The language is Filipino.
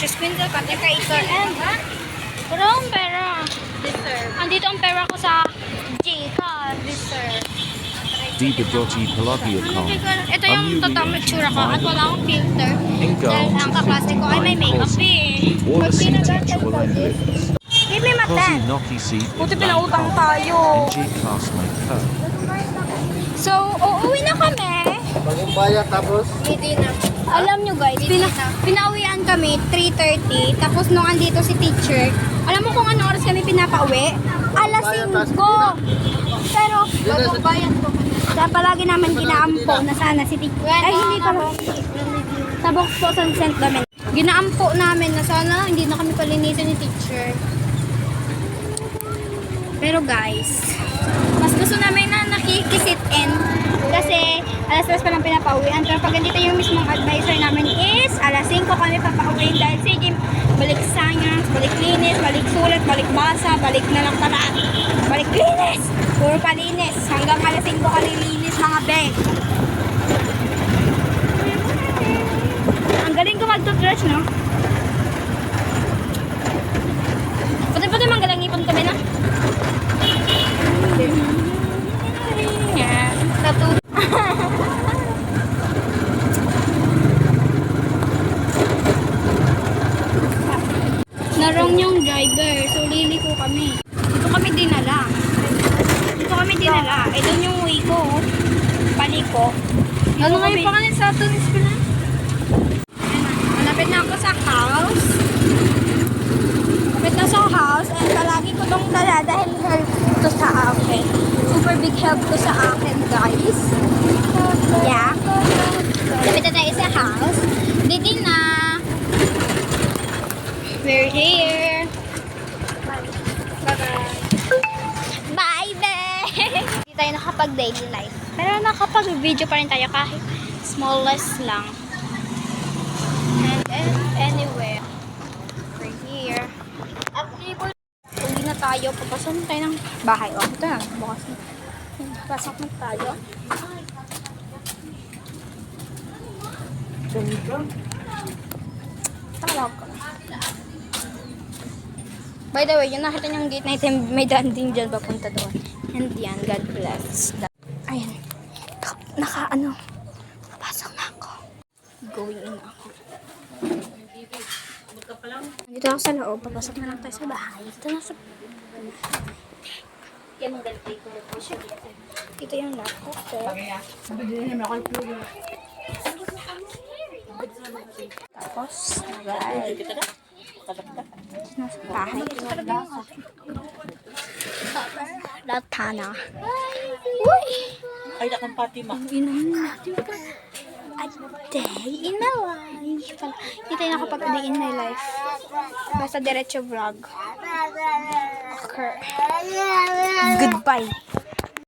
precious pencil, patricator, and wala akong pera. Andito ang pera ko sa Gcash. Dibadoti Palagi account. Ito yung totoong itsura ko at wala akong filter. Dahil ang kaklase ko ay may makeup eh. Wallace teacher Willow Lips. Give me my Cosi pen. Noki Seed. Buti pinautang tayo. NG classmate her. So, uuwi na kami. Bagong bayad tapos? Hindi na. Alam nyo guys, pinauwian kami 3:30. Tapos nung andito si teacher, alam mo kung anong oras kami pinapauwi? Alas 5. Pero, bayan ko. Kaya palagi naman ginaampo na sana si teacher. Ay, hindi pala. Tabok po sa St. Domingo. Ginaampo namin na sana hindi na kami palinisan ni teacher. Pero guys, mas gusto namin na nakikisit in kasi alas 3 pa lang pinapauwian. Pero pag ganito yung mismong advisor namin is alas 5 kami papauwiin dahil sige, balik science, balik linis, balik sulat, balik basa, balik na lang tara. Balik linis! Puro palinis. Hanggang alas 5 kalilinis mga beg. Ang galing ko mag-toothbrush, no? Pati-pati manggalang ipon kami, no? Tattoo. Narong yung driver, so liliko kami. Dito kami dinala. Ito yung uwi ko. Paliko. Ano nga yung pangalan sa ato ni Spina? Malapit na ako sa house. Malapit na sa house. And palagi ko itong dala dahil help to sa akin. Super big help to sa akin, guys. Yeah. Malapit na tayo sa house. Dito na. We're here. Bye-bye. Bye-bye! Hindi tayo nakapag-daily life. Pero nakapag-video pa rin tayo kahit smallest lang. And anywhere. We're here. Uwi na tayo. Papasok na tayo ng bahay. Oh, ito na. Bukas na. Pasok na tayo. Talaga. By the way, yung nakita niyong gate na ito, may daan din dyan papunta doon. And yan, God bless. Ayan. Pasok na ako. Going in ako. Dito ako sa loob. Papasok na lang tayo sa bahay. Ito na sa... Ito yung laptop ko. Tapos, nasa bahay. Latana. Uy! Ay, nakang Fatima. Inom natin pa. A day in my life. Hindi tayo nakapag-a day in my life. Basta diretso vlog. Okay. Goodbye.